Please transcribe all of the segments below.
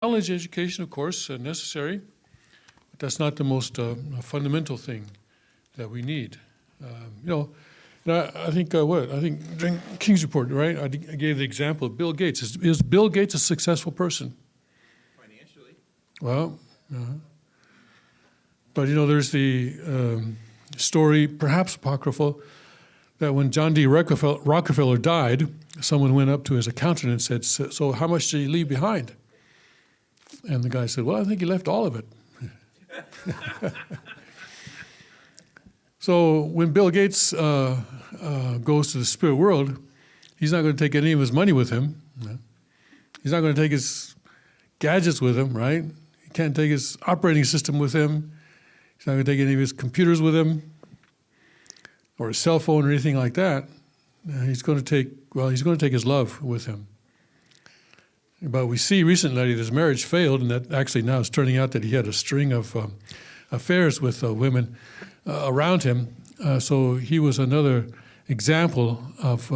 College education, of course, necessary, but that's not the most fundamental thing that we need. I think during King's Report, right? I gave the example of Bill Gates. Is Bill Gates a successful person? Financially. Well, but there's the story, perhaps apocryphal, that when John D. Rockefeller died, someone went up to his accountant and said, "So how much did he leave behind?" And the guy said, "Well, I think he left all of it." So when Bill Gates goes to the spirit world, he's not going to take any of his money with him. He's not going to take his gadgets with him, right? He can't take his operating system with him. He's not going to take any of his computers with him or his cell phone or anything like that. He's going to take his love with him. But we see recently that his marriage failed, and that actually now is turning out that he had a string of affairs with women around him. So he was another example of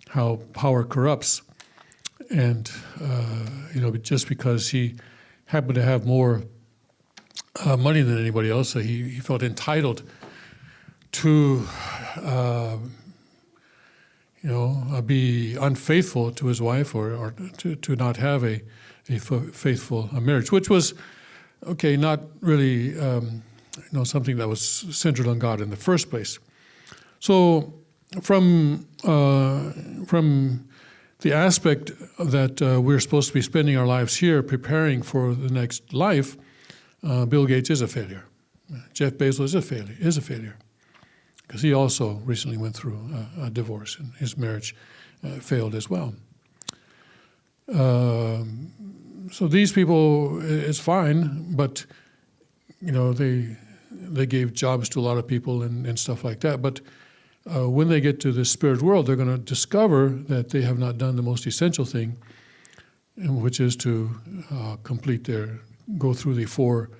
how power corrupts. And, just because he happened to have more money than anybody else, so he felt entitled to be unfaithful to his wife or to not have a faithful marriage, which was, not really something that was centered on God in the first place. So from the aspect that we're supposed to be spending our lives here preparing for the next life, Bill Gates is a failure. Jeff Bezos is a failure. Because he also recently went through a divorce, and his marriage failed as well. So these people, it's fine, but they gave jobs to a lot of people and stuff like that. But when they get to the spirit world, they're going to discover that they have not done the most essential thing, which is to go through the four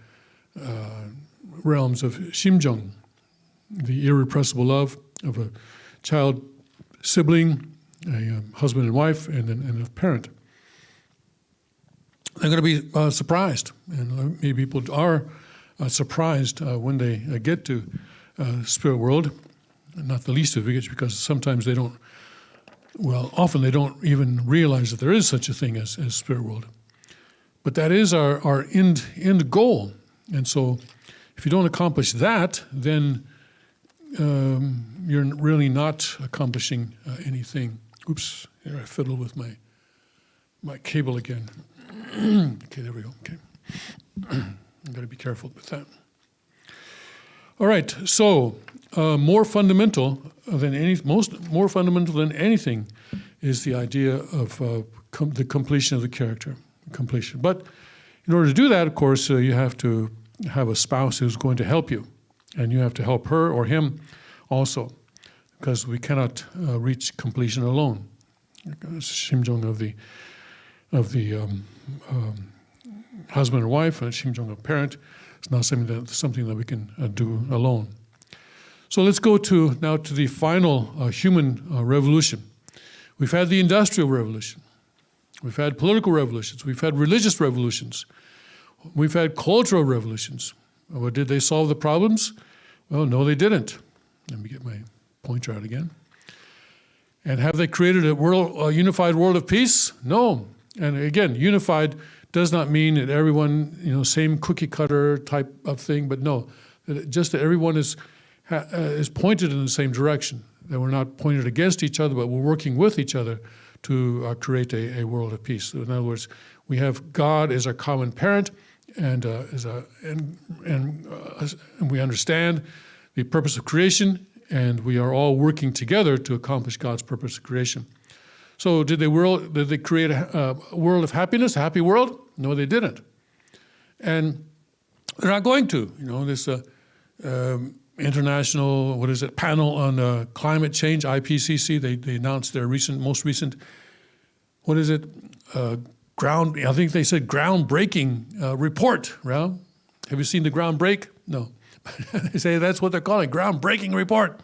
realms of Shimjung. The irrepressible love of a child, sibling, a husband and wife, and a parent. They're going to be surprised, and many people are surprised when they get to spirit world. Not the least of it, because sometimes often they don't even realize that there is such a thing as spirit world. But that is our end goal, and so if you don't accomplish that, then you're really not accomplishing anything. Oops, here I fiddled with my cable again. Okay, there we go. Okay, I've got to be careful with that. All right, so more fundamental than anything is the idea of the completion of the character, completion. But in order to do that, of course, you have to have a spouse who's going to help you. And you have to help her or him also, because we cannot reach completion alone. Shimjung of the husband and wife, and Shimjung of parent, is not something that we can do alone. So let's go now to the final human revolution. We've had the Industrial Revolution. We've had political revolutions. We've had religious revolutions. We've had cultural revolutions. Well, did they solve the problems? Well, no, they didn't. Let me get my pointer out again. And have they created a unified world of peace? No. And again, unified does not mean that everyone, same cookie cutter type of thing, but no, just that everyone is pointed in the same direction. That we're not pointed against each other, but we're working with each other to create a world of peace. So in other words, we have God as our common parent, and we understand the purpose of creation, and we are all working together to accomplish God's purpose of creation. So did they create a world of happiness, a happy world? No, they didn't. And they're not going to. This international, panel on climate change, IPCC, they announced their most recent, I think they said groundbreaking report, right? Have you seen the groundbreak? No. They say that's what they're calling, groundbreaking report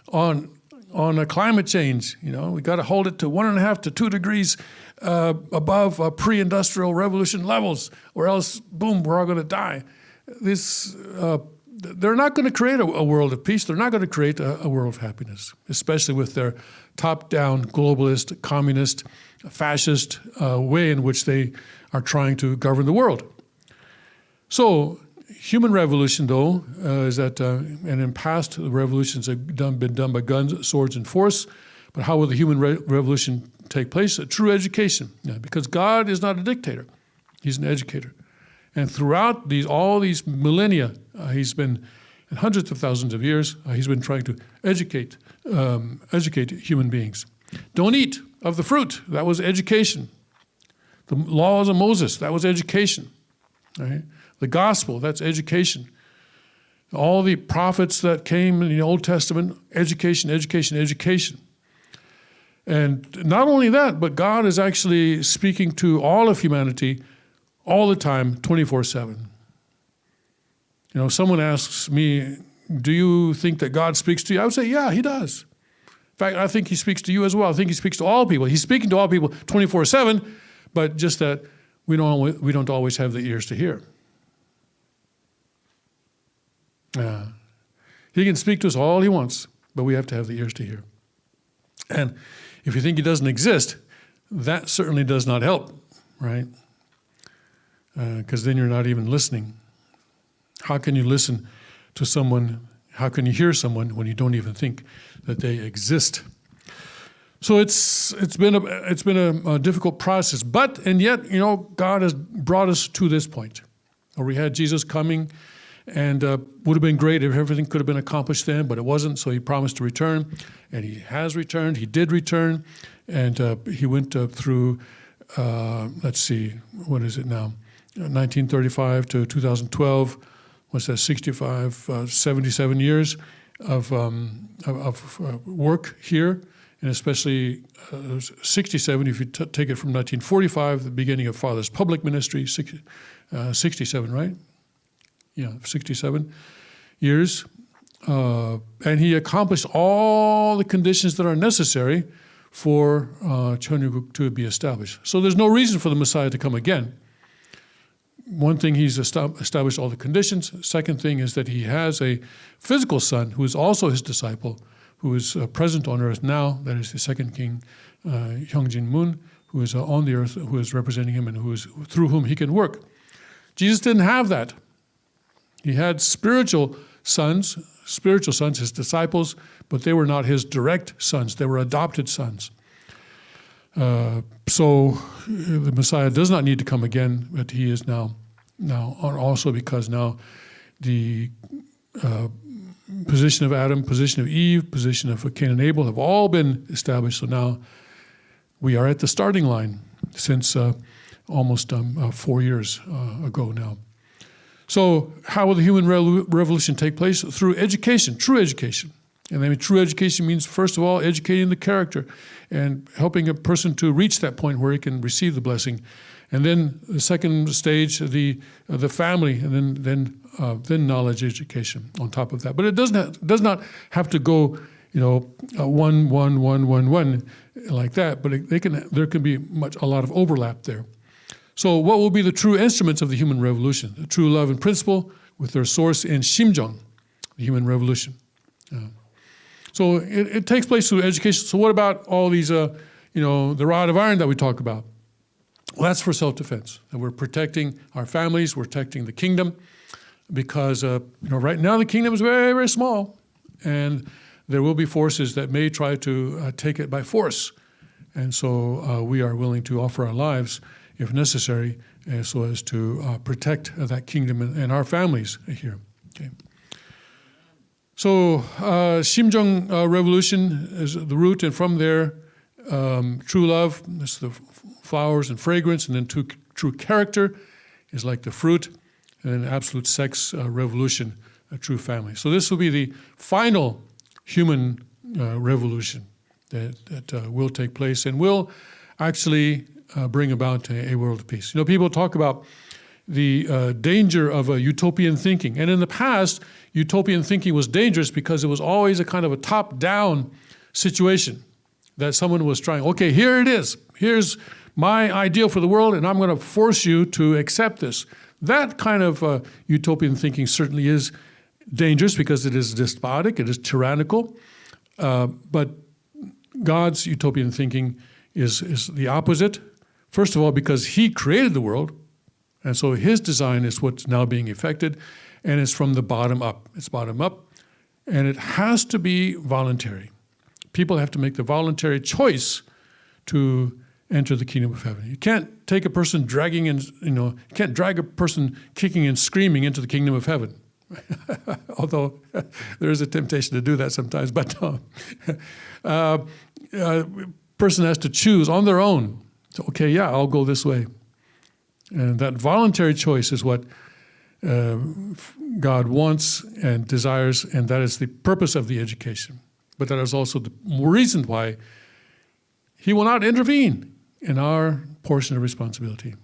on on climate change. We got to hold it to 1.5 to 2 degrees above pre-industrial revolution levels, or else, boom, we're all going to die. They're not going to create a world of peace. They're not going to create a world of happiness, especially with their top-down, globalist, communist, fascist way in which they are trying to govern the world. So human revolution, though, is that, and in past revolutions have been done by guns, swords, and force, but how will the human revolution take place? A true education, because God is not a dictator. He's an educator. And throughout all these millennia, he's been, in hundreds of thousands of years, he's been trying to educate human beings. Don't eat of the fruit. That was education. The laws of Moses, that was education. Right? The gospel, that's education. All the prophets that came in the Old Testament, education, education, education. And not only that, but God is actually speaking to all of humanity all the time, 24/7. Someone asks me, do you think that God speaks to you? I would say, yeah, he does. In fact, I think he speaks to you as well. I think he speaks to all people. He's speaking to all people 24/7, but just that we don't always have the ears to hear. He can speak to us all he wants, but we have to have the ears to hear. And if you think he doesn't exist, that certainly does not help, right? Because then you're not even listening. How can you listen to someone? How can you hear someone when you don't even think that they exist? So it's been a difficult process, and yet God has brought us to this point, where we had Jesus coming, and would have been great if everything could have been accomplished then, but it wasn't. So he promised to return, and he has returned. He did return, and he went through. Let's see, what is it now? 1935 to 2012, what's that, 77 years of work here, and especially 67 if you take it from 1945, the beginning of Father's public ministry, 67, right? Yeah, 67 years. And he accomplished all the conditions that are necessary for Cheonryuk to be established. So there's no reason for the Messiah to come again. One thing, he's established all the conditions. Second thing is that he has a physical son who is also his disciple, who is present on earth now. That is the second king, Hyungjin Moon, who is on the earth, who is representing him and through whom he can work. Jesus didn't have that. He had spiritual sons, his disciples, but they were not his direct sons. They were adopted sons. So the Messiah does not need to come again, but he is now also, because now the position of Adam, position of Eve, position of Cain and Abel have all been established. So now we are at the starting line since almost 4 years ago now. So how will the human revolution take place? Through education, true education. And true education means, first of all, educating the character and helping a person to reach that point where he can receive the blessing. And then the second stage, the family, and then knowledge education on top of that. But it does not have to go, 1, 1, 1, 1, 1 like that. But there can be a lot of overlap there. So what will be the true instruments of the human revolution? The true love and principle with their source in Shimjong, the human revolution. So it takes place through education. So what about all these, the rod of iron that we talk about? Well, that's for self-defense. And we're protecting our families, we're protecting the kingdom, because right now the kingdom is very, very small, and there will be forces that may try to take it by force. And so we are willing to offer our lives, if necessary, so as to protect that kingdom and our families here. Okay. So Shimjong Revolution is the root, and from there, true love, that's the flowers and fragrance, and then true character is like the fruit, and then absolute sex revolution, a true family. So this will be the final human revolution that will take place and will actually bring about a world of peace. People talk about the danger of a utopian thinking. And in the past, utopian thinking was dangerous because it was always a kind of a top-down situation that someone was trying, okay, here it is. Here's my ideal for the world, and I'm going to force you to accept this. That kind of utopian thinking certainly is dangerous because it is despotic, it is tyrannical. But God's utopian thinking is the opposite. First of all, because he created the world, and so his design is what's now being effected, and it's from the bottom up. It's bottom up, and it has to be voluntary. People have to make the voluntary choice to enter the kingdom of heaven. You can't take a person dragging and, you can't drag a person kicking and screaming into the kingdom of heaven. Although there is a temptation to do that sometimes, but person has to choose on their own. So, okay, yeah, I'll go this way. And that voluntary choice is what God wants and desires, and that is the purpose of the education. But that is also the reason why he will not intervene in our portion of responsibility.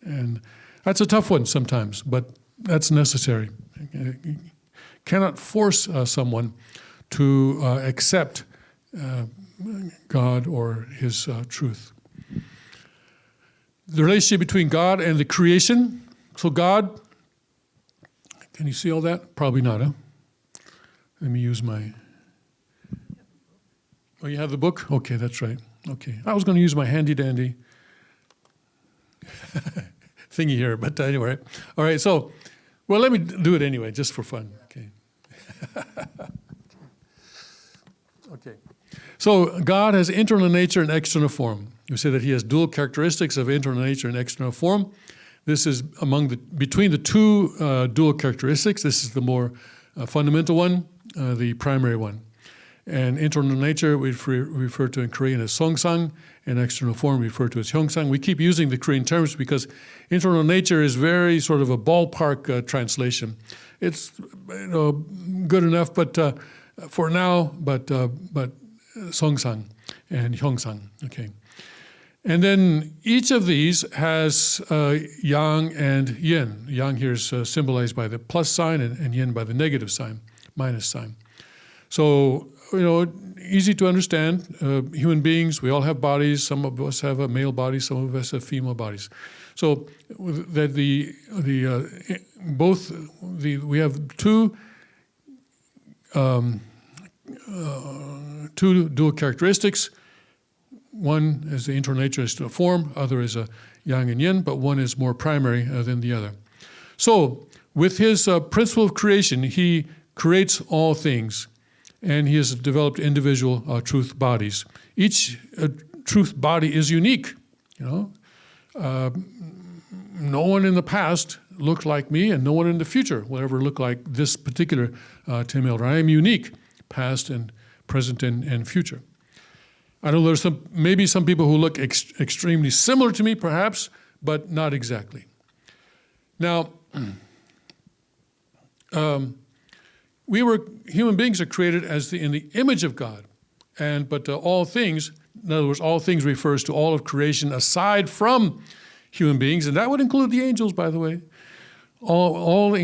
And that's a tough one sometimes, but that's necessary. You cannot force someone to accept God or his truth. The relationship between God and the creation. So God, can you see all that? Probably not, huh? Let me use my... Oh, you have the book? Okay, that's right. Okay. I was going to use my handy-dandy thingy here, but anyway. All right, so, well, let me do it anyway, just for fun. Okay. Okay. So God has internal nature and external form. We say that he has dual characteristics of internal nature and external form. This is between the two dual characteristics. This is the more fundamental one, the primary one. And internal nature we refer to in Korean as seongsang, and external form we refer to as hyongsang. We keep using the Korean terms because internal nature is very sort of a ballpark translation. It's good enough, but for now, but seongsang and hyongsang. Okay. And then each of these has yang and yin. Yang here is symbolized by the plus sign and yin by the negative sign, minus sign. So, easy to understand. Human beings, we all have bodies. Some of us have a male body, some of us have female bodies. So that we have two dual characteristics. One is the internal nature is a form, other is a yang and yin, but one is more primary than the other. So with his principle of creation, he creates all things, and he has developed individual truth bodies. Each truth body is unique. No one in the past looked like me, and no one in the future will ever look like this particular Tim Elder. I am unique, past and present and future. I know there's maybe some people who look extremely similar to me, perhaps, but not exactly. Now, human beings are created in the image of God, but all things, in other words, all things refers to all of creation aside from human beings, and that would include the angels, by the way. All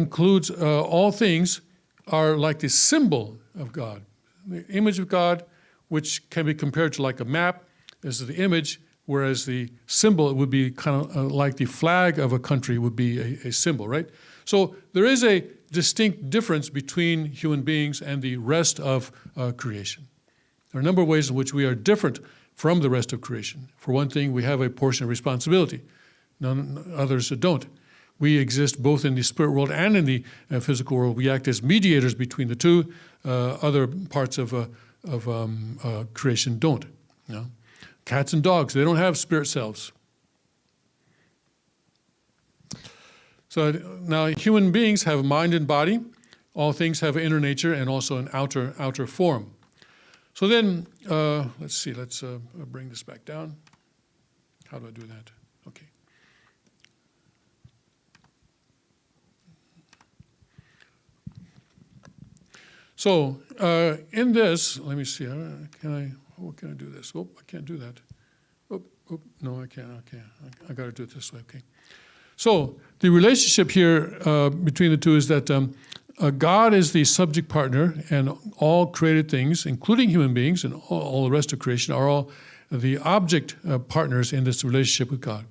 things are like the symbol of God, the image of God, which can be compared to like a map. This is the image, whereas the symbol would be kind of like the flag of a country would be a symbol, right? So there is a distinct difference between human beings and the rest of creation. There are a number of ways in which we are different from the rest of creation. For one thing, we have a portion of responsibility. Others don't. We exist both in the spirit world and in the physical world. We act as mediators between the two. Other parts of creation don't. Cats and dogs, they don't have spirit selves. So now human beings have a mind and body. All things have an inner nature and also an outer form. So then, let's see, let's bring this back down. How do I do that? Okay. So in this, let me see, how can I do this? Oh, I can't do that. No, I can't. Okay, I got to do it this way. Okay. So the relationship here between the two is that God is the subject partner, and all created things, including human beings and all the rest of creation, are all the object partners in this relationship with God.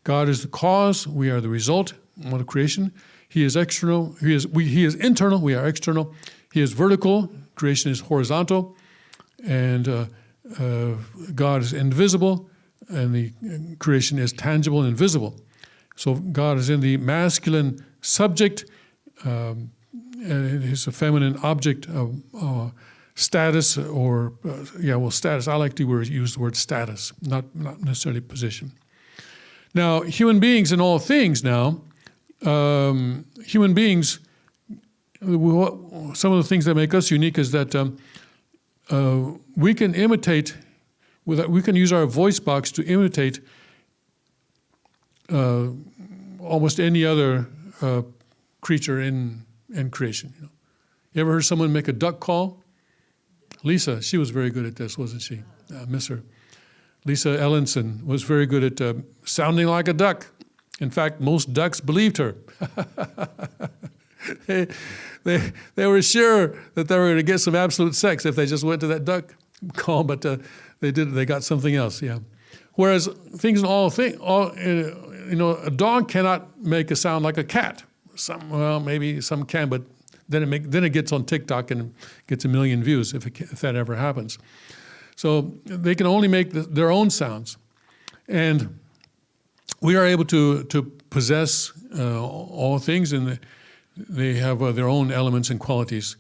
God is the cause, we are the result of creation. He is external, he is internal, we are external. He is vertical, creation is horizontal, and God is invisible, and the creation is tangible and visible. So God is in the masculine subject, and he's a feminine object of status, or status. I like to use the word status, not necessarily position. Now, human beings in all things now, human beings, some of the things that make us unique is that we can imitate, we can use our voice box to imitate almost any other creature in creation. You ever heard someone make a duck call? Lisa, she was very good at this, wasn't she? I miss her. Lisa Ellenson was very good at sounding like a duck. In fact, most ducks believed her. They were sure that they were going to get some absolute sex if they just went to that duck call, but they didn't. They got something else. Yeah. Whereas a dog cannot make a sound like a cat. Maybe some can, but then it gets on TikTok and gets 1 million views if that ever happens. So they can only make their own sounds, and we are able to possess all things, and they have their own elements and qualities,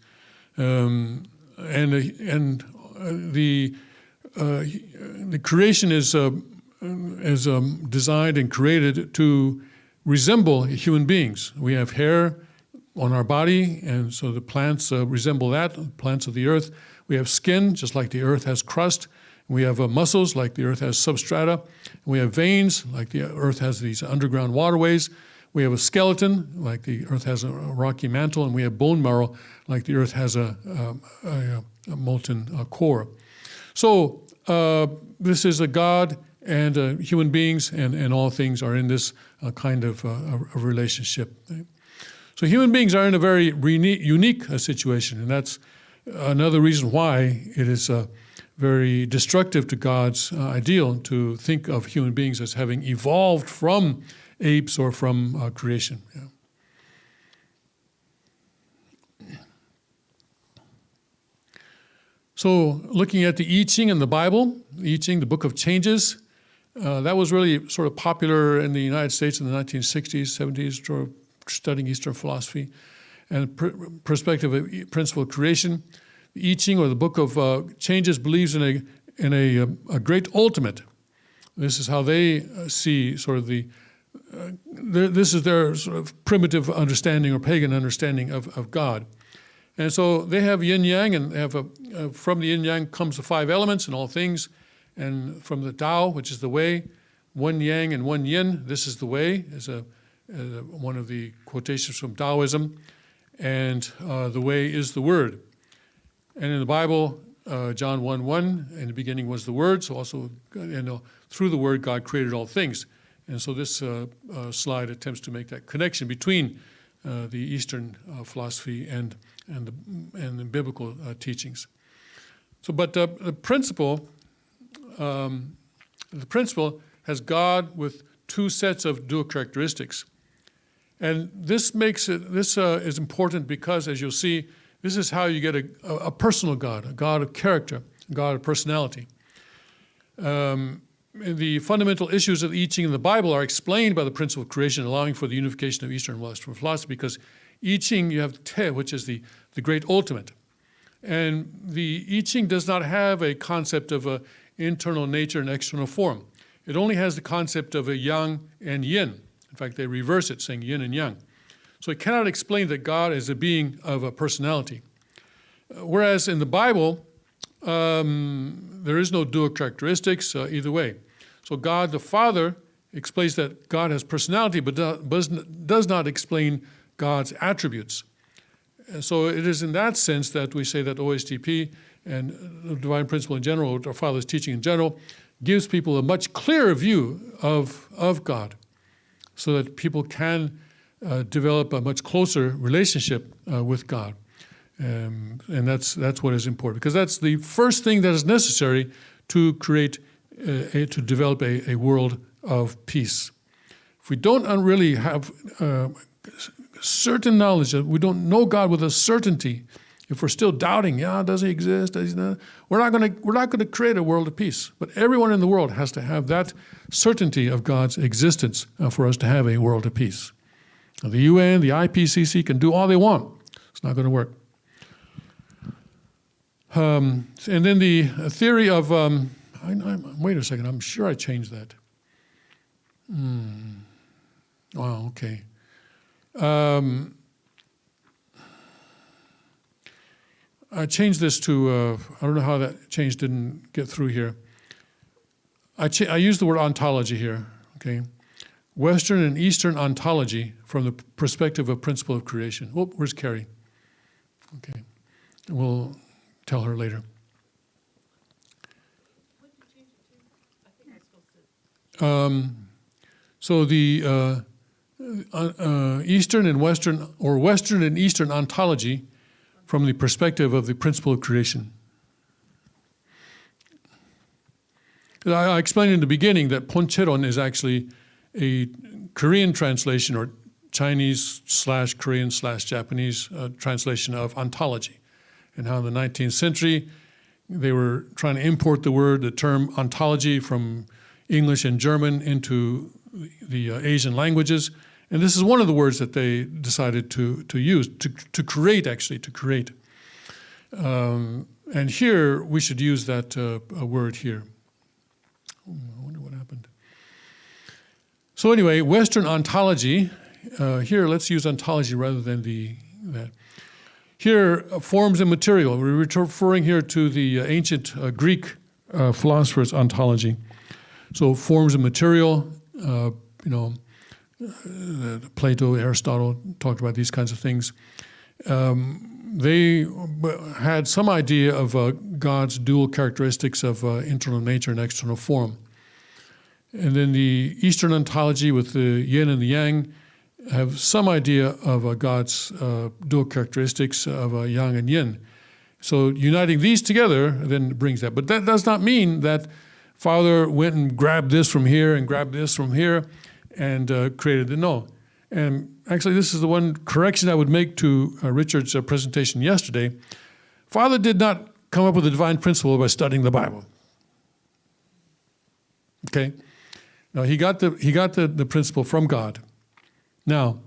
and the creation is designed and created to resemble human beings. We have hair on our body, and so the plants resemble that, plants of the earth. We have skin, just like the earth has crust. We have muscles, like the earth has substrata. We have veins, like the earth has these underground waterways. We have a skeleton, like the earth has a rocky mantle. And we have bone marrow, like the earth has a molten core. So this is a God, and human beings and all things are in this kind of a relationship. So human beings are in a very unique situation, and that's another reason why it is very destructive to God's ideal to think of human beings as having evolved from apes or from creation. Yeah. So looking at the I Ching in the Bible, the I Ching, the Book of Changes, that was really sort of popular in the United States in the 1960s, 70s, sort of studying Eastern philosophy and perspective of principle of creation. The I Ching, or the Book of Changes, believes in a great ultimate. This is how they see sort of this is their sort of primitive understanding or pagan understanding of God. And so they have yin-yang, and they have from the yin-yang comes the 5 elements in all things, and from the Tao, which is the way, 1 yang and 1 yin, this is the way, is one of the quotations from Taoism, and the way is the word. And in the Bible, John 1:1, in the beginning was the Word, so also through the Word God created all things. And so this slide attempts to make that connection between the Eastern philosophy and the biblical teachings. So, but the principle has God with 2 sets of dual characteristics, and this is important because, as you'll see, this is how you get a personal God, a God of character, a God of personality. The fundamental issues of the I Ching in the Bible are explained by the principle of creation, allowing for the unification of Eastern and Western philosophy, because I Ching, you have Te, which is the great ultimate. And the I Ching does not have a concept of an internal nature and external form. It only has the concept of a yang and yin. In fact, they reverse it, saying yin and yang. So it cannot explain that God is a being of a personality. Whereas in the Bible, there is no dual characteristics either way. So God the Father explains that God has personality, but does not explain God's attributes. And so it is in that sense that we say that OSDP and the divine principle in general, our Father's teaching in general, gives people a much clearer view of God, so that people can develop a much closer relationship with God. And that's what is important, because that's the first thing that is necessary to create, to develop a world of peace. If we don't really have certain knowledge, that we don't know God with a certainty, if we're still doubting, does he exist? Does he not? We're not going to create a world of peace. But everyone in the world has to have that certainty of God's existence for us to have a world of peace. Now, the UN, the IPCC can do all they want. It's not going to work. And then the theory of, wait a second, I'm sure I changed that. Wow, okay. I changed this to, I don't know how that change didn't get through here. I used the word ontology here, okay? Western and Eastern ontology from the perspective of principle of creation. Oh, where's Carrie? Okay, we'll tell her later. What did you change it to? I think I supposed to. So the Eastern and Western, or Western and Eastern ontology from the perspective of the principle of creation. I explained in the beginning that 원리본체론 is actually a Korean translation, or Chinese/Korean/Japanese translation of ontology, and how in the 19th century they were trying to import the term ontology from English and German into the Asian languages. And this is one of the words that they decided to use, to create. And here, we should use that word here. I wonder what happened. So anyway, Western ontology, here let's use ontology rather than that. Here, forms and material. We're referring here to the ancient Greek philosophers' ontology. So forms and material, Plato, Aristotle talked about these kinds of things. They had some idea of God's dual characteristics of internal nature and external form. And then the Eastern ontology with the yin and the yang have some idea of God's dual characteristics of yang and yin. So uniting these together then brings that. But that does not mean that Father went and grabbed this from here and grabbed this from here and created the no. And actually, this is the one correction I would make to Richard's presentation yesterday. Father did not come up with a divine principle by studying the Bible. Okay? Now, he got the principle from God. Now,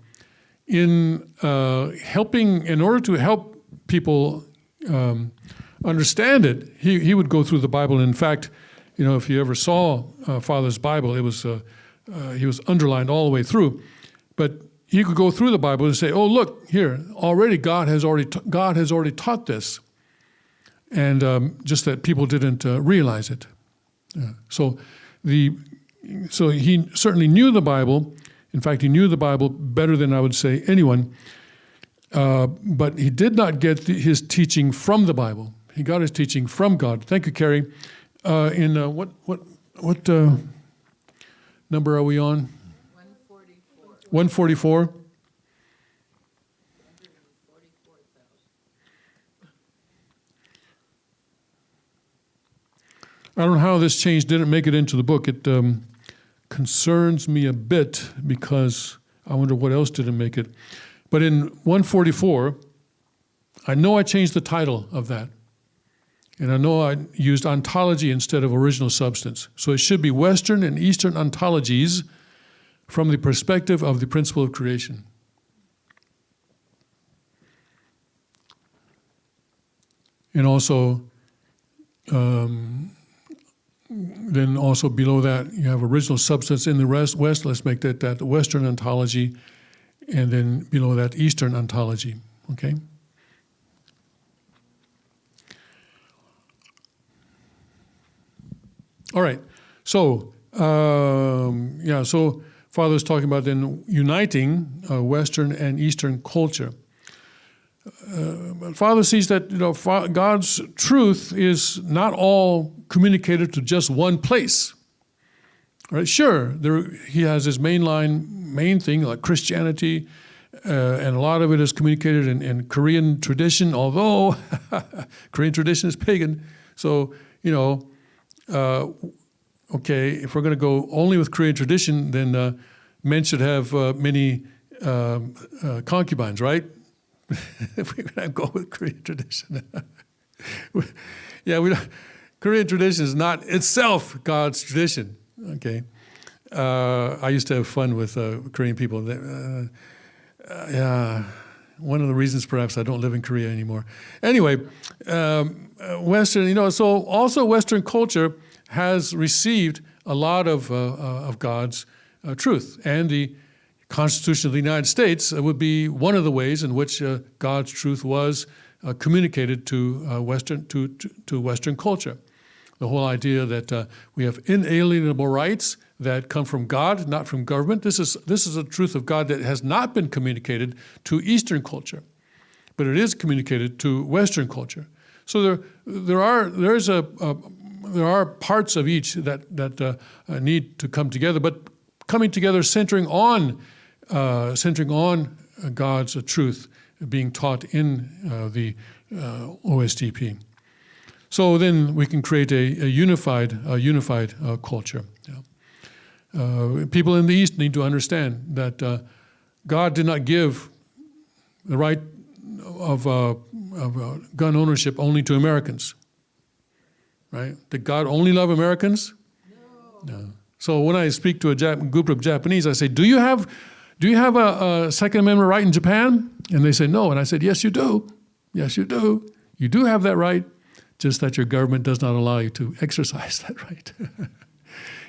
in order to help people understand it, he would go through the Bible. And in fact, if you ever saw Father's Bible, it was he was underlined all the way through. But he could go through the Bible and say, "Oh, look here! Already God has already taught this," and just that people didn't realize it. So he certainly knew the Bible. In fact, he knew the Bible better than I would say anyone. But he did not get his teaching from the Bible. He got his teaching from God. Thank you, Carrie. In what number are we on? 144. I don't know how this change didn't make it into the book. It concerns me a bit because I wonder what else didn't make it. But in 144, I know I changed the title of that. And I know I used ontology instead of original substance. So it should be Western and Eastern ontologies from the perspective of the principle of creation. And also, then also below that, you have original substance in the West. Let's make that Western ontology, and then below that, Eastern ontology. Okay? All right. So, so Father's talking about then uniting Western and Eastern culture. Father sees that God's truth is not all communicated to just one place. All right, sure, he has his main thing like Christianity, and a lot of it is communicated in Korean tradition, although Korean tradition is pagan. So, okay, if we're going to go only with Korean tradition, then men should have many concubines, right? If we're going to go with Korean tradition. Yeah, Korean tradition is not itself God's tradition, okay? I used to have fun with Korean people. Yeah, one of the reasons perhaps I don't live in Korea anymore. Anyway, Western, so also Western culture has received a lot of God's truth. And the Constitution of the United States would be one of the ways in which God's truth was communicated to Western culture. The whole idea that we have inalienable rights that come from God, not from government. This is a truth of God that has not been communicated to Eastern culture, but it is communicated to Western culture. So there are parts of each that need to come together, but coming together centering on God's truth being taught in the OSDP. So then we can create a unified culture. Yeah. People in the East need to understand that God did not give the right of gun ownership only to Americans. Right? Did God only love Americans? No. So when I speak to a group of Japanese, I say, "Do you have a Second Amendment right in Japan?" And they say, "No." And I said, "Yes, you do. Yes, you do. You do have that right, just that your government does not allow you to exercise that right.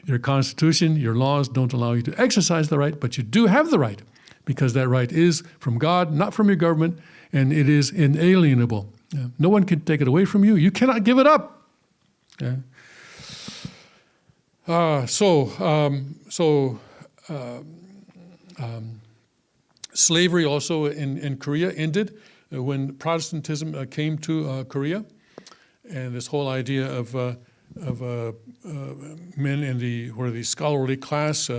Your Constitution, your laws don't allow you to exercise the right, but you do have the right, because that right is from God, not from your government, and it is inalienable. Yeah. No one can take it away from you. You cannot give it up." Yeah. Slavery also in Korea ended when Protestantism came to Korea, and this whole idea of men in the scholarly class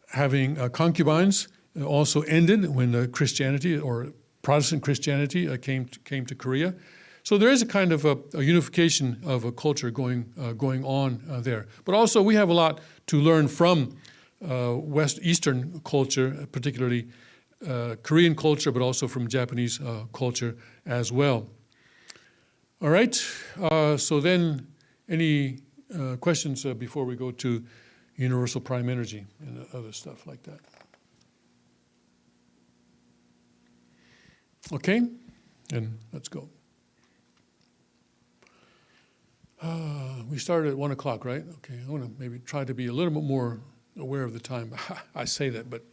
having concubines also ended when Christianity or Protestant Christianity came to Korea. So there is a kind of a unification of a culture going on there. But also we have a lot to learn from Eastern culture, particularly Korean culture, but also from Japanese culture as well. All right, so then any questions before we go to universal prime energy and other stuff like that? Okay, and let's go. We started at 1 o'clock, right? Okay, I want to maybe try to be a little bit more aware of the time. I say that, but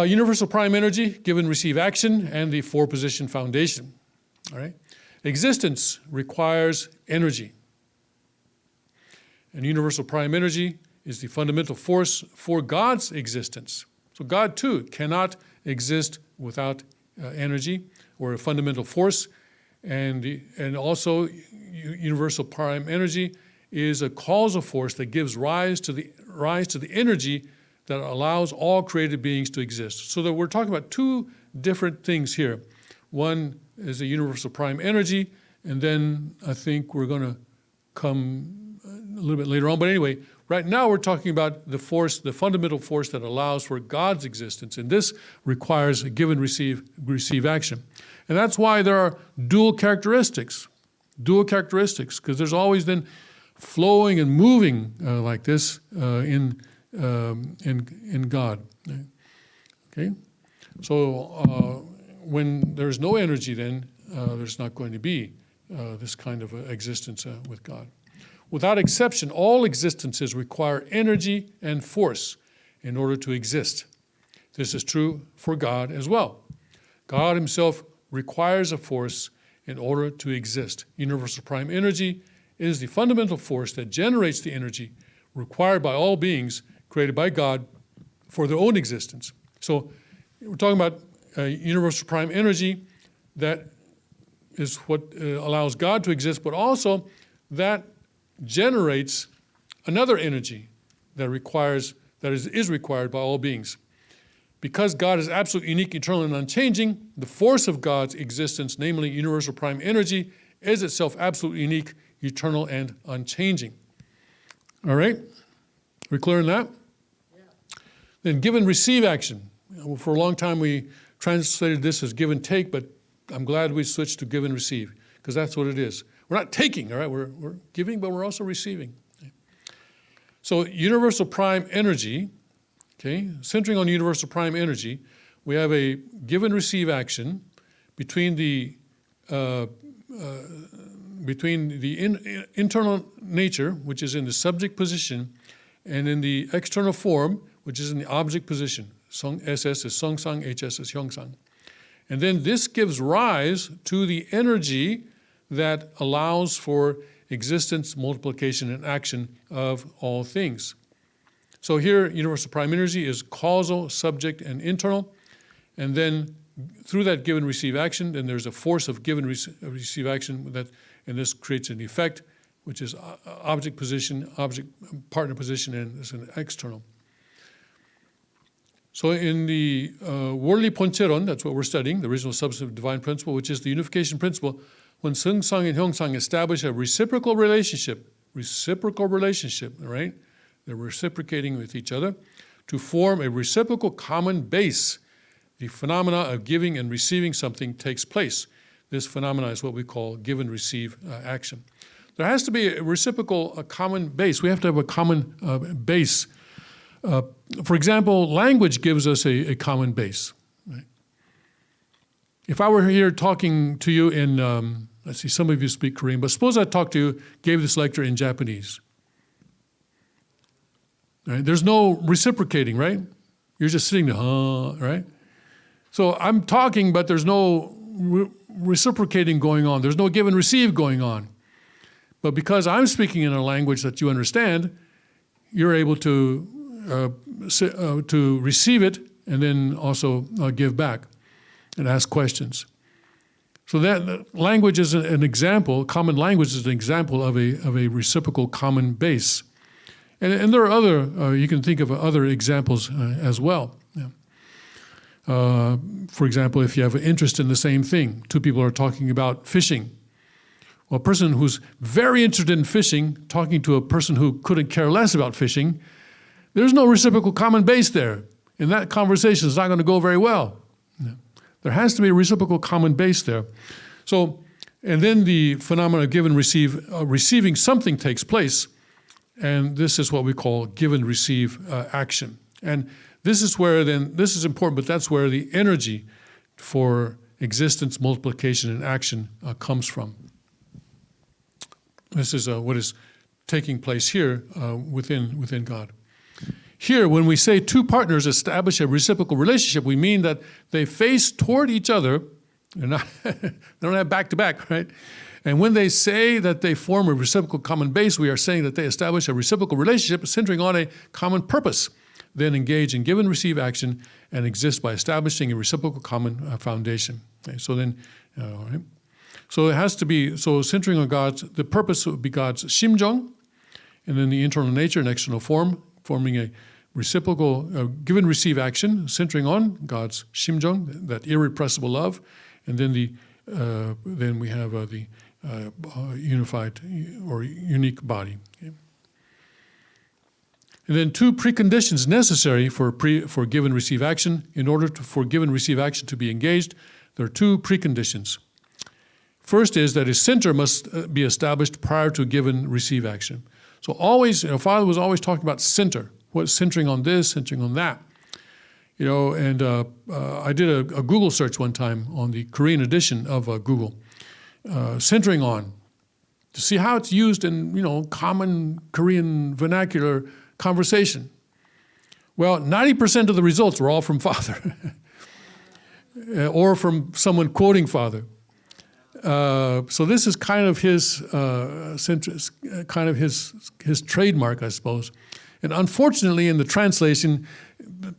universal prime energy, give and receive action, and the four-position foundation. All right, existence requires energy, and universal prime energy is the fundamental force for God's existence. So God too cannot exist without energy or a fundamental force. And also, universal prime energy is a causal force that gives rise to the energy that allows all created beings to exist. So that we're talking about two different things here. One is a universal prime energy, and then I think we're going to come a little bit later on. But anyway, right now we're talking about the force, the fundamental force that allows for God's existence, and this requires a give and receive action. And that's why there are dual characteristics, because there's always then flowing and moving like this in God. Okay, so when there's no energy, then there's not going to be this kind of existence with God. Without exception, all existences require energy and force in order to exist. This is true for God as well. God himself requires a force in order to exist. Universal prime energy is the fundamental force that generates the energy required by all beings created by God for their own existence. So we're talking about universal prime energy that is what allows God to exist, but also that generates another energy that is required by all beings. because God is absolute, unique, eternal, and unchanging, the force of God's existence, namely universal prime energy, is itself absolute, unique, eternal, and unchanging. All right? We clear on that? Yeah. Then give and receive action. For a long time we translated this as give and take, but I'm glad we switched to give and receive, because that's what it is. We're not taking, all right? We're giving, but we're also receiving. So universal prime energy, okay, centering on universal prime energy, we have a give and receive action between the internal nature, which is in the subject position, and in the external form, which is in the object position. SS is Songsang, HS is Hyongsang. And then this gives rise to the energy that allows for existence, multiplication, and action of all things. So here, universal prime energy is causal, subject, and internal. And then through that give and receive action, then there's a force of give and receive action and this creates an effect, which is object position, object partner position, and it's an external. So in the 원리본체론, that's what we're studying, the original substance of divine principle, which is the unification principle, when Seungsang and Hyongsang establish a reciprocal relationship, all right? They're reciprocating with each other to form a reciprocal common base. The phenomena of giving and receiving something takes place. This phenomena is what we call give and receive action. There has to be a reciprocal, a common base. We have to have a common base. For example, language gives us a common base. Right? If I were here talking to you in, let's see, some of you speak Korean, but suppose I talked to you, gave this lecture in Japanese. Right? There's no reciprocating, right? You're just sitting there, right? So I'm talking, but there's no reciprocating going on. There's no give and receive going on. But because I'm speaking in a language that you understand, you're able to receive it and then also give back and ask questions. So that language is an example, common language is an example of a reciprocal common base. And there are other, you can think of other examples as well. Yeah. For example, if you have an interest in the same thing, two people are talking about fishing. Well, a person who's very interested in fishing, talking to a person who couldn't care less about fishing, there's no reciprocal common base there. And that conversation is not going to go very well. Yeah. There has to be a reciprocal common base there. So, and then the phenomenon of give and receive, receiving something takes place. And this is what we call give and receive action. And this is where then, this is important, but that's where the energy for existence, multiplication, and action comes from. This is what is taking place here within God. Here, when we say two partners establish a reciprocal relationship, we mean that they face toward each other. They're not, they don't have back-to-back, right? And when they say that they form a reciprocal common base, we are saying that they establish a reciprocal relationship centering on a common purpose, then engage in give and receive action and exist by establishing a reciprocal common foundation. Okay, so then, right? So it has to be, so centering on God's, the purpose would be God's 심정, and then the internal nature and external form, forming a reciprocal give and receive action, centering on God's 심정, that irrepressible love, and then then we have the unified or unique body. Okay. And then two preconditions necessary for give and receive action. In order for give and receive action to be engaged, there are two preconditions. First is that a center must be established prior to give and receive action. So always, Father was always talking about center. What's centering on this, centering on that. And I did a Google search one time on the Korean edition of Google, centering on, to see how it's used in, common Korean vernacular conversation. Well, 90% of the results were all from Father, or from someone quoting Father. So this is kind of his his trademark, I suppose. And unfortunately, in the translation,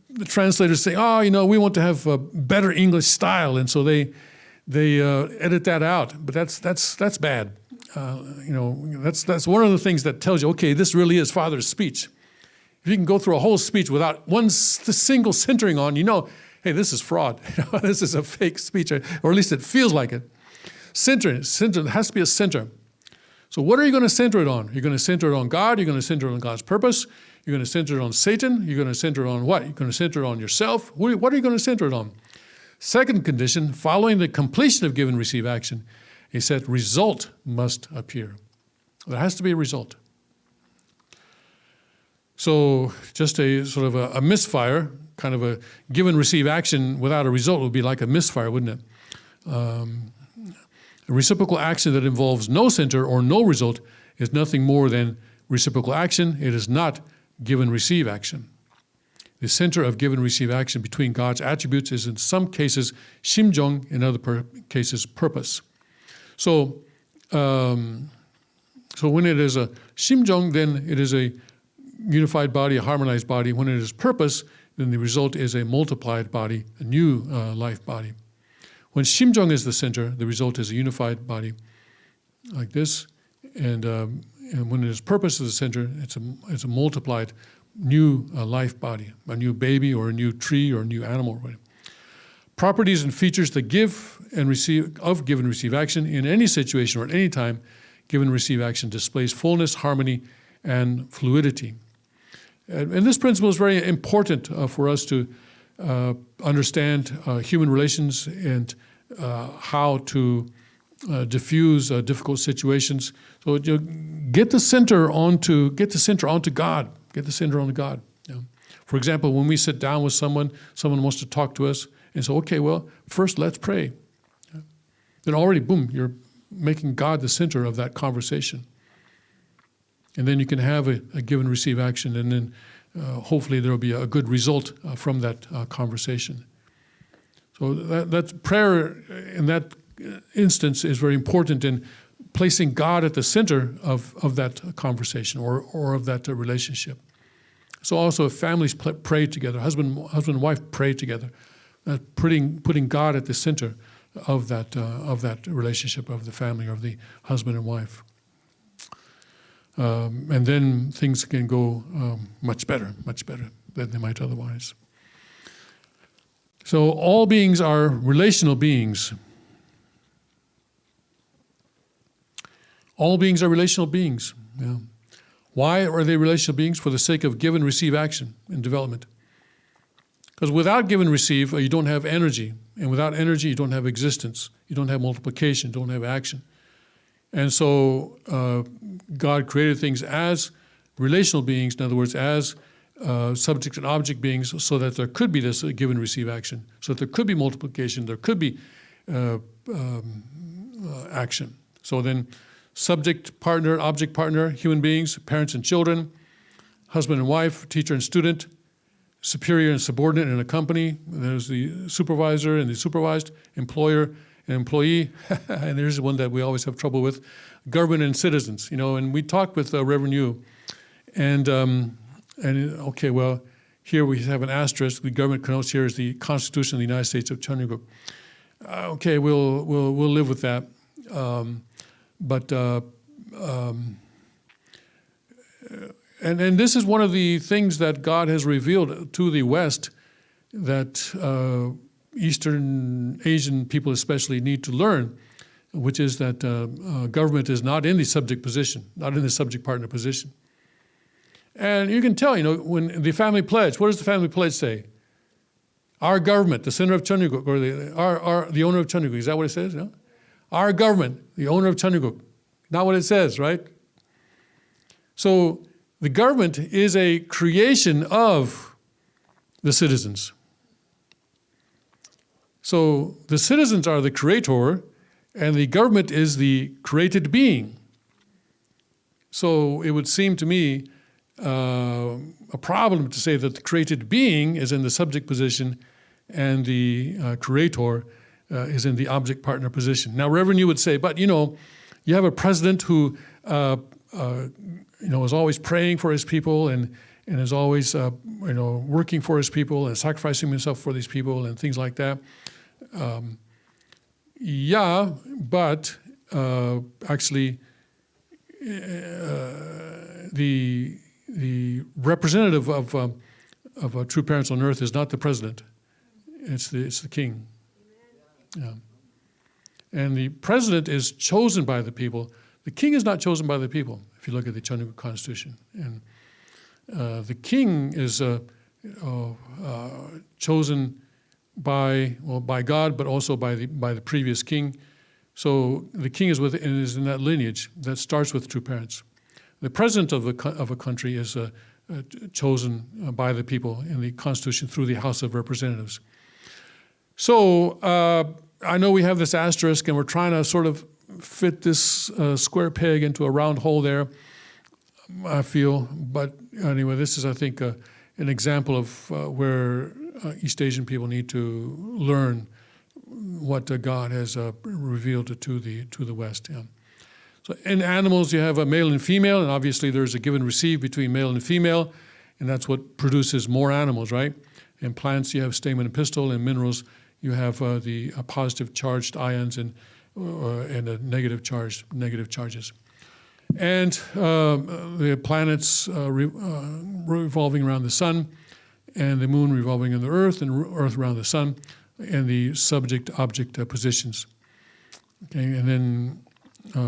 the translators say, we want to have a better English style, and so they edit that out. But that's bad. That's one of the things that tells you, okay, this really is Father's speech. If you can go through a whole speech without one single centering on, hey, this is fraud. This is a fake speech, or at least it feels like it. Center, there has to be a center. So what are you going to center it on? You're going to center it on God. You're going to center it on God's purpose. You're going to center it on Satan. You're going to center it on what? You're going to center it on yourself. What are you going to center it on? Second condition, following the completion of give and receive action, he said result must appear. There has to be a result. So just a sort of a misfire, kind of a give and receive action without a result would be like a misfire, wouldn't it? A reciprocal action that involves no center or no result is nothing more than reciprocal action. It is not give and receive action. The center of give and receive action between God's attributes is in some cases 심정, in other cases purpose. So when it is a 심정, then it is a unified body, a harmonized body. When it is purpose, then the result is a multiplied body, a new life body. When 심정 is the center, the result is a unified body like this. And when it is purpose is the center, it's a multiplied new life body, a new baby or a new tree or a new animal. Right? Properties and features that give and receive action in any situation or at any time, give and receive action displays fullness, harmony, and fluidity. And this principle is very important for us to understand human relations and how to diffuse difficult situations. So get the center onto God. Get the center onto God. For example, when we sit down with someone wants to talk to us, and so, okay, well, first let's pray. Then already, boom, you're making God the center of that conversation. And then you can have a give and receive action, and then hopefully there will be a good result from that conversation. So that prayer in that instance is very important in placing God at the center of that conversation or of that relationship. So also if families pray together, husband and wife pray together, putting God at the center of that relationship of the family, of the husband and wife. And then things can go much better than they might otherwise. So all beings are relational beings. All beings are relational beings. Yeah. Why are they relational beings? For the sake of give and receive action and development. Because without give and receive, you don't have energy. And without energy, you don't have existence. You don't have multiplication, you don't have action. And so God created things as relational beings, in other words, as subject and object beings, so that there could be this give and receive action, so that there could be multiplication, there could be action. So then subject, partner, object, partner, human beings, parents and children, husband and wife, teacher and student, superior and subordinate in a company, there's the supervisor and the supervised, employer and employee, and there's one that we always have trouble with, government and citizens. And we talked with Reverend Yu, and okay, well, here we have an asterisk. The government connotes here is the Constitution of the United States of Cheongguk. Okay, we'll live with that. And this is one of the things that God has revealed to the West that Eastern Asian people especially need to learn, which is that government is not in the subject position, not in the subject partner position. And you can tell, when the family pledge, what does the family pledge say? Our government, the center of Cheongguk, or the owner of Cheongguk, is that what it says? No? Our government, the owner of Cheongguk. Not what it says, right? So the government is a creation of the citizens. So the citizens are the creator, and the government is the created being. So it would seem to me a problem to say that the created being is in the subject position and the creator is in the object partner position. Now, Reverend, you would say, but you have a president who is always praying for his people and is always working for his people and sacrificing himself for these people and things like that. Yeah, but actually representative of true parents on earth is not the president. It's the king. Yeah. And the president is chosen by the people. The king is not chosen by the people, if you look at the Chinese Constitution. And the king is chosen by God, but also by the previous king. So the king is in that lineage that starts with true parents. The president of a country is chosen by the people in the Constitution through the House of Representatives. So I know we have this asterisk, and we're trying to sort of fit this square peg into a round hole there, I feel. But anyway, this is, I think, an example of where East Asian people need to learn what God has revealed to the West. Yeah. So in animals, you have a male and female, and obviously there's a give and receive between male and female, and that's what produces more animals, right? In plants, you have stamen and pistil. In minerals, you have the positive charged ions and the negative charges. And the planets revolving around the sun, and the moon revolving on the earth, and earth around the sun, and the subject-object positions. Okay, and then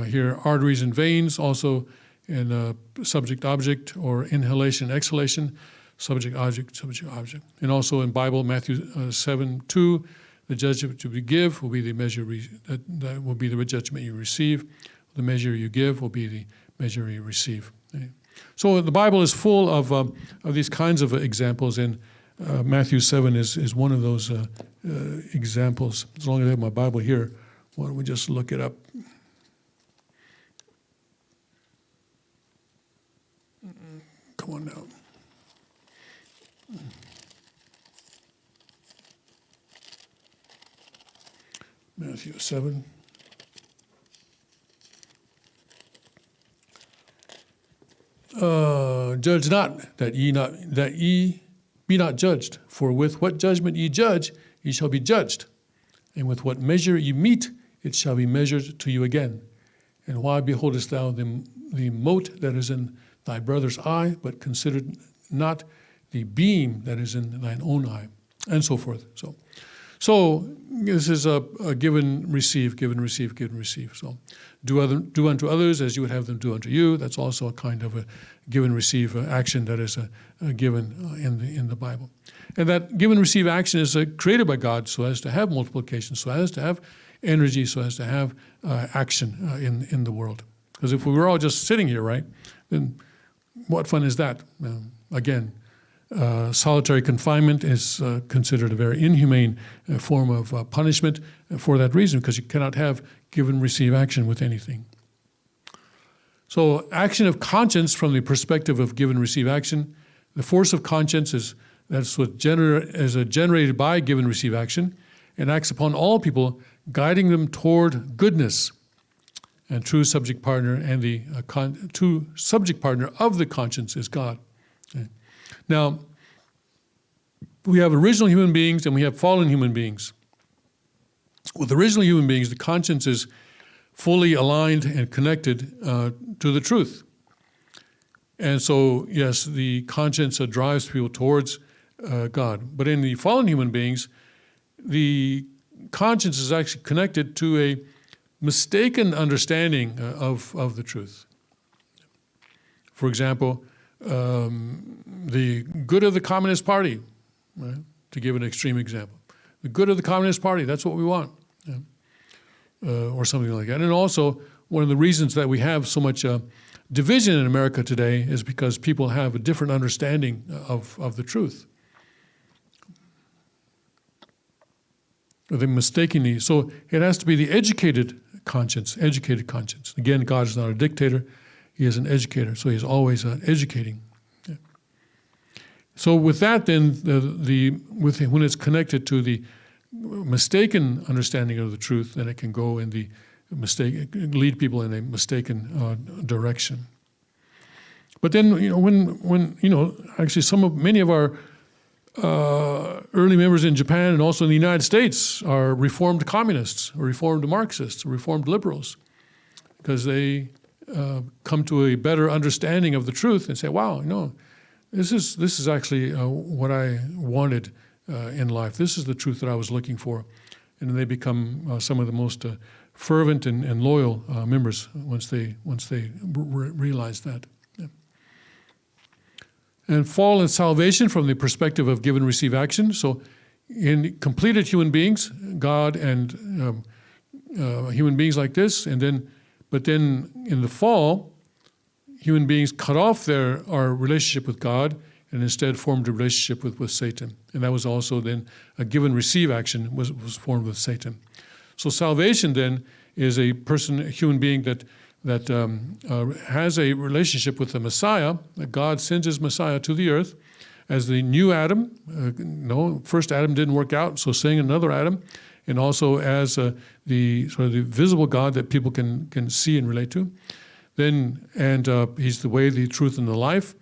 here, arteries and veins, also in subject-object or inhalation, exhalation, subject-object. And also in Bible, Matthew 7:2, the judgment you give will be the measure that will be the judgment you receive. The measure you give will be the measure you receive. Okay. So the Bible is full of these kinds of examples, and Matthew 7 is one of those examples. As long as I have my Bible here, why don't we just look it up? Come on now. Matthew 7. Judge not, that ye be not judged. For with what judgment ye judge, ye shall be judged. And with what measure ye mete, it shall be measured to you again. And why beholdest thou the mote that is in thy brother's eye, but consider not the beam that is in thine own eye, and so forth. So this is a give and receive, give and receive, give and receive. So do unto others as you would have them do unto you. That's also a kind of a give and receive action that is given in the Bible. And that give and receive action is created by God so as to have multiplication, so as to have energy, so as to have action in the world. Because if we were all just sitting here, right, then what fun is that? Again, solitary confinement is considered a very inhumane form of punishment for that reason, because you cannot have give and receive action with anything. So action of conscience from the perspective of give and receive action, the force of conscience is generated by give and receive action and acts upon all people, guiding them toward goodness. And true subject partner and the true subject partner of the conscience is God. Okay. Now, we have original human beings and we have fallen human beings. With original human beings, the conscience is fully aligned and connected to the truth. And so, yes, the conscience drives people towards God. But in the fallen human beings, the conscience is actually connected to a mistaken understanding of the truth. For example, the good of the Communist Party, right? To give an extreme example. The good of the Communist Party, that's what we want. Yeah. Or something like that. And also, one of the reasons that we have so much division in America today is because people have a different understanding of the truth. They mistakenly, so it has to be the educated conscience. Again, God is not a dictator, he is an educator, so he's always educating. Yeah. So with that then, when it's connected to the mistaken understanding of the truth, then it can go in the lead people in a mistaken direction. But then, when actually many of our early members in Japan and also in the United States are reformed communists, or reformed Marxists, or reformed liberals, because they come to a better understanding of the truth and say, wow, this is actually what I wanted in life. This is the truth that I was looking for. And they become some of the most fervent and loyal members once they realize that. Yeah. And fall and salvation from the perspective of give and receive action. So in completed human beings, God and human beings like this, but then in the fall, human beings cut off our relationship with God and instead formed a relationship with Satan. And that was also then a give and receive action was formed with Satan. So salvation then is a human being that has a relationship with the Messiah, that God sends his Messiah to the earth as the new Adam. First Adam didn't work out, so sending another Adam, and also as the sort of the visible God that people can see and relate to. He's the way, the truth, and the life.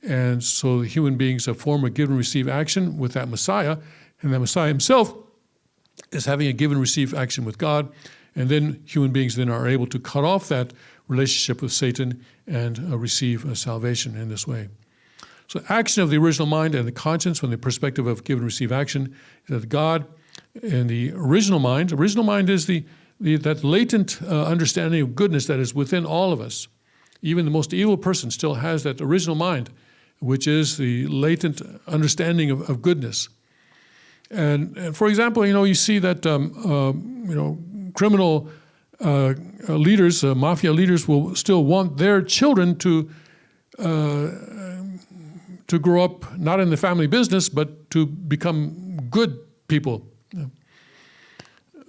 And so the human beings form a give and receive action with that Messiah, and that Messiah himself is having a give and receive action with God. And then human beings then are able to cut off that relationship with Satan and receive salvation in this way. So action of the original mind and the conscience from the perspective of give and receive action is that God and the original mind is that latent understanding of goodness that is within all of us. Even the most evil person still has that original mind, which is the latent understanding of goodness. And for example, you see that criminal leaders, mafia leaders, will still want their children to grow up not in the family business, but to become good people,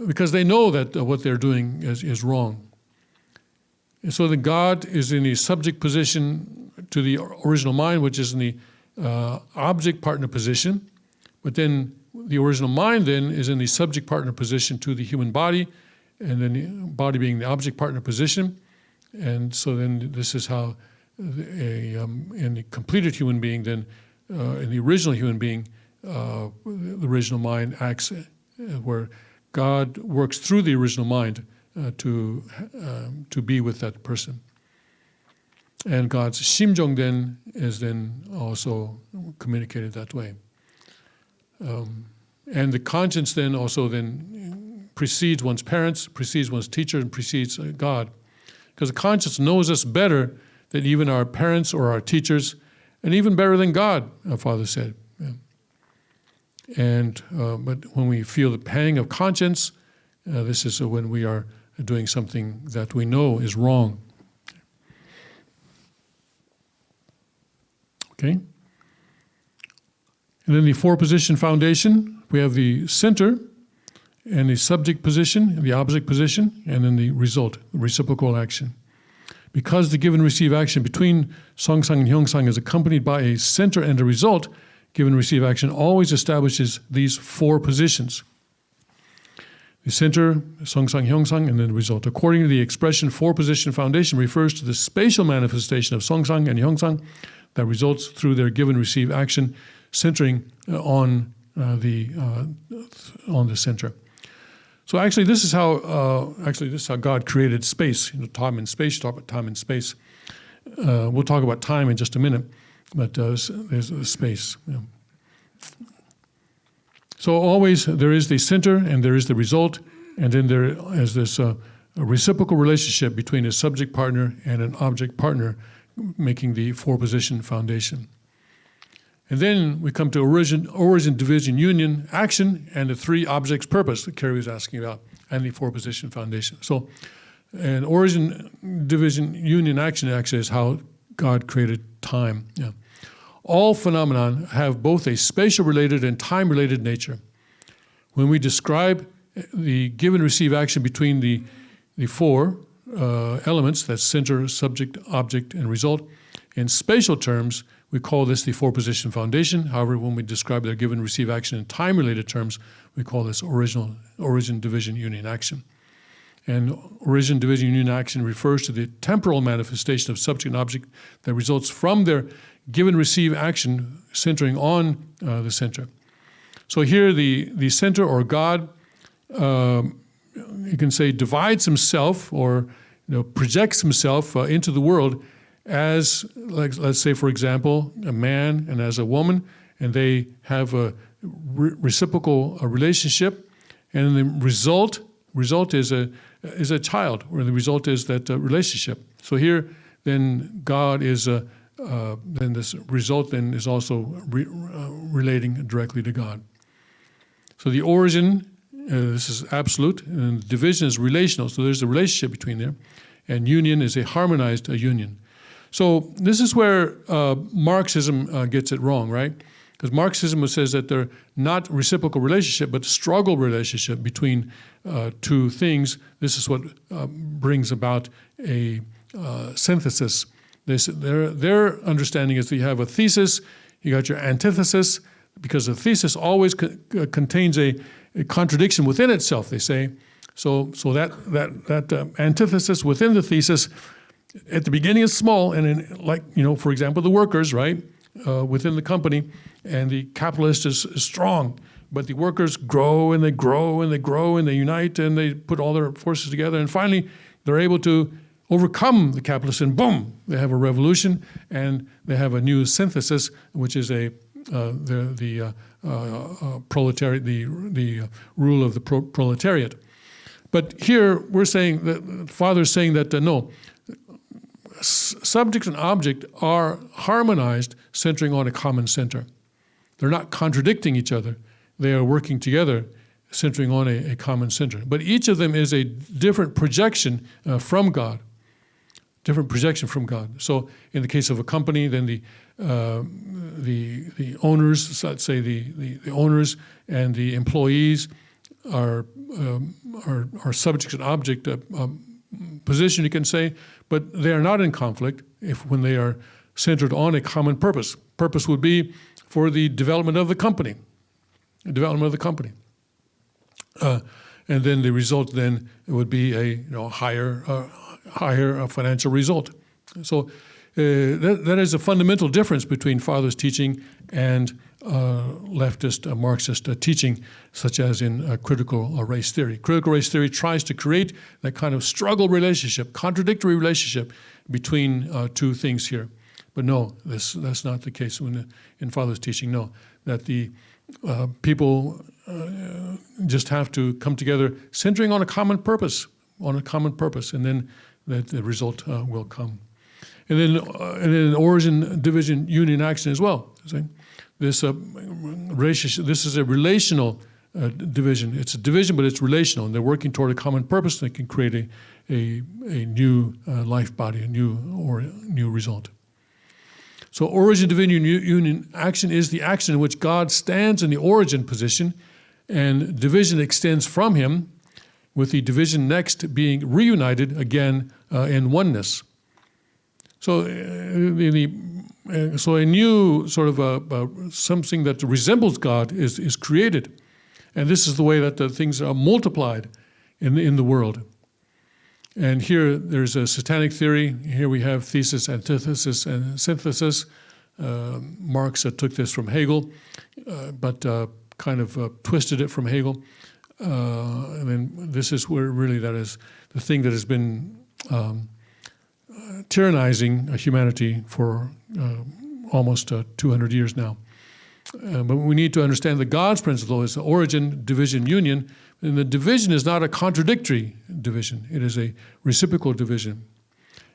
because they know that what they're doing is wrong. And so then God is in the subject position to the original mind, which is in the object partner position, but then the original mind then is in the subject partner position to the human body, and then the body being the object partner position. And so then this is how in the completed human being, then in the original human being, the original mind acts where God works through the original mind to be with that person. And God's 심정 then is then also communicated that way. And the conscience then also then precedes one's parents, precedes one's teacher, and precedes God. Because the conscience knows us better than even our parents or our teachers, and even better than God, our Father said. Yeah. And but when we feel the pang of conscience, this is when we are doing something that we know is wrong. Okay? And then the four-position foundation, we have the center and the subject position, the object position, and then the result, the reciprocal action. Because the give and receive action between Songsang and Hyongsang is accompanied by a center and a result, give and receive action always establishes these four positions. The center, Songsang, Hyongsang, and then the result. According to the expression, four-position foundation refers to the spatial manifestation of Songsang and Hyongsang that results through their give and receive action, centering on the center. So actually, this is how God created space. Time and space. Talk about time and space. We'll talk about time in just a minute, but there's space. Yeah. So always there is the center and there is the result, and then there is this a reciprocal relationship between a subject partner and an object partner, making the four-position foundation. And then we come to origin, division, union, action, and the three objects purpose that Carrie was asking about, and the four-position foundation. So an origin, division, union, action actually is how God created time. Yeah. All phenomena have both a spatial-related and time-related nature. When we describe the give and receive action between the four elements, that's center, subject, object, and result, in spatial terms, we call this the four-position foundation. However, when we describe their give and receive action in time-related terms, we call this origin, division, union, action. And origin, division, union, action refers to the temporal manifestation of subject and object that results from their give and receive action centering on the center. So here the center, or God, you can say, divides himself or projects himself into the world as, like, let's say, for example, a man and as a woman, and they have a reciprocal relationship, and the result is a child, or the result is that relationship. So here, then God is then this result then is also relating directly to God. So the origin, this is absolute, and division is relational. So there's a relationship between there, and union is a harmonized union. So this is where Marxism gets it wrong, right? Because Marxism says that they're not reciprocal relationship, but struggle relationship between two things. This is what brings about a synthesis. Their understanding is that you have a thesis, you got your antithesis, because a thesis always contains a contradiction within itself, they say. So that antithesis within the thesis at the beginning is small, and in, like, for example, the workers, right, within the company, and the capitalist is strong, but the workers grow and they grow and they grow and they unite and they put all their forces together, and finally they're able to overcome the capitalists, and boom, they have a revolution, and they have a new synthesis, which is the proletariat, the rule of the proletariat. But here we're saying that Father's saying that no, subject and object are harmonized, centering on a common center. They're not contradicting each other. They are working together, centering on a common center. But each of them is a different projection from God. Different projection from God. So in the case of a company, then the owners, let's say the owners and the employees are subject and object position, you can say, but they are not in conflict when they are centered on a common purpose. Purpose would be for the development of the company, and then the result then would be a higher financial result. So that is a fundamental difference between Father's teaching and leftist, Marxist teaching, such as in critical race theory. Critical race theory tries to create that kind of struggle relationship, contradictory relationship between two things here. But no, that's not the case in Father's teaching. No, that the people just have to come together, centering on a common purpose, and then that the result will come. And then origin, division, union, action as well. This relationship. This is a relational division. It's a division, but it's relational, and they're working toward a common purpose that can create a new life body, a new result. So origin, division, union, action is the action in which God stands in the origin position, and division extends from him, with the division next being reunited again in oneness. So, so a new sort of something that resembles God is created, and this is the way that the things are multiplied in the world. And here there's a satanic theory. Here we have thesis, antithesis, and synthesis. Marx took this from Hegel, but kind of twisted it from Hegel. And then this is where really that is the thing that has been tyrannizing humanity for almost 200 years now. But we need to understand that God's principle is the origin, division, union, and the division is not a contradictory division. It is a reciprocal division,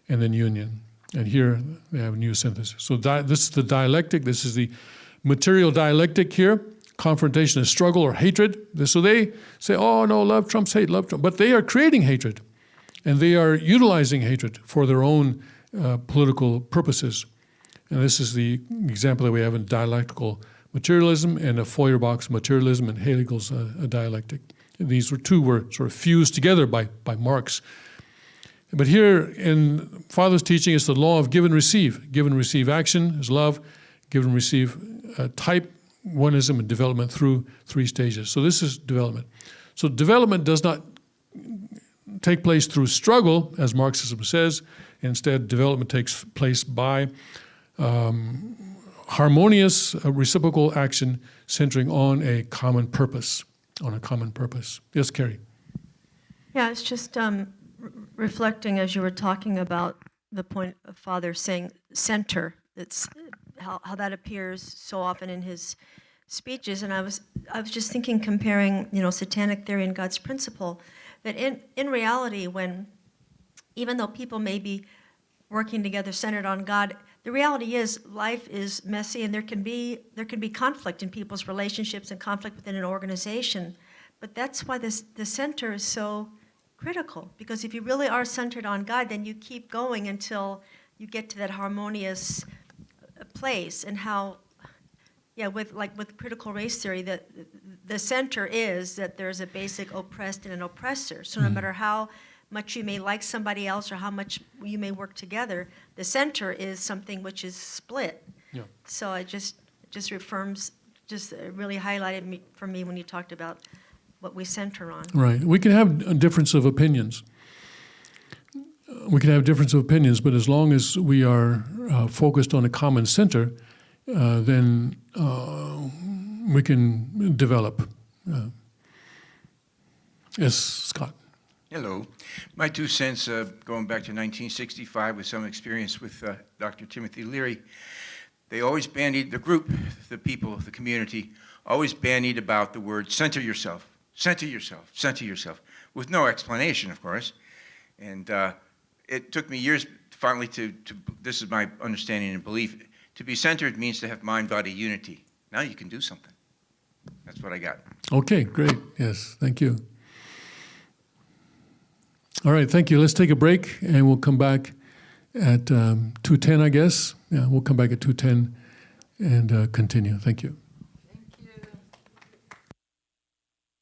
and then union. And here they have a new synthesis. So this is the dialectic. This is the material dialectic here. Confrontation is struggle or hatred. So they say, oh no, love trumps hate, love trumps. But they are creating hatred, and they are utilizing hatred for their own political purposes. And this is the example that we have in dialectical materialism and a Feuerbach's materialism and Hegel's dialectic. These were sort of fused together by Marx. But here in Father's teaching, it's the law of give and receive. Give and receive action is love. Give and receive type, oneism, and development through 3 stages. So this is development. So development does not take place through struggle, as Marxism says. Instead, development takes place by harmonious reciprocal action centering on a common purpose. Yes, Carrie? Yeah, it's just reflecting as you were talking about the point of Father saying center. It's how that appears so often in his speeches, and I was just thinking, comparing, satanic theory and God's principle, that in reality, when even though people may be working together centered on God, the reality is life is messy, and there can be conflict in people's relationships and conflict within an organization. But that's why the center is so critical, because if you really are centered on God, then you keep going until you get to that harmonious place. And how, with critical race theory, that the center is that there's a basic oppressed and an oppressor. So no matter how much you may like somebody else or how much you may work together, the center is something which is split. Yeah. So it just really highlighted for me when you talked about what we center on. Right. We can have a difference of opinions. But as long as we are focused on a common center, then we can develop. Yes, Scott. Hello. My 2 cents, going back to 1965 with some experience with Dr. Timothy Leary, they always bandied, the group, the people, the community, always bandied about the word center yourself, center yourself, center yourself, with no explanation, of course. And it took me years finally to, this is my understanding and belief, to be centered means to have mind-body unity. Now you can do something. That's what I got. Okay, great. Yes, thank you. All right, thank you. Let's take a break, and we'll come back at 2:10, I guess. Yeah, we'll come back at 2:10 and continue. Thank you.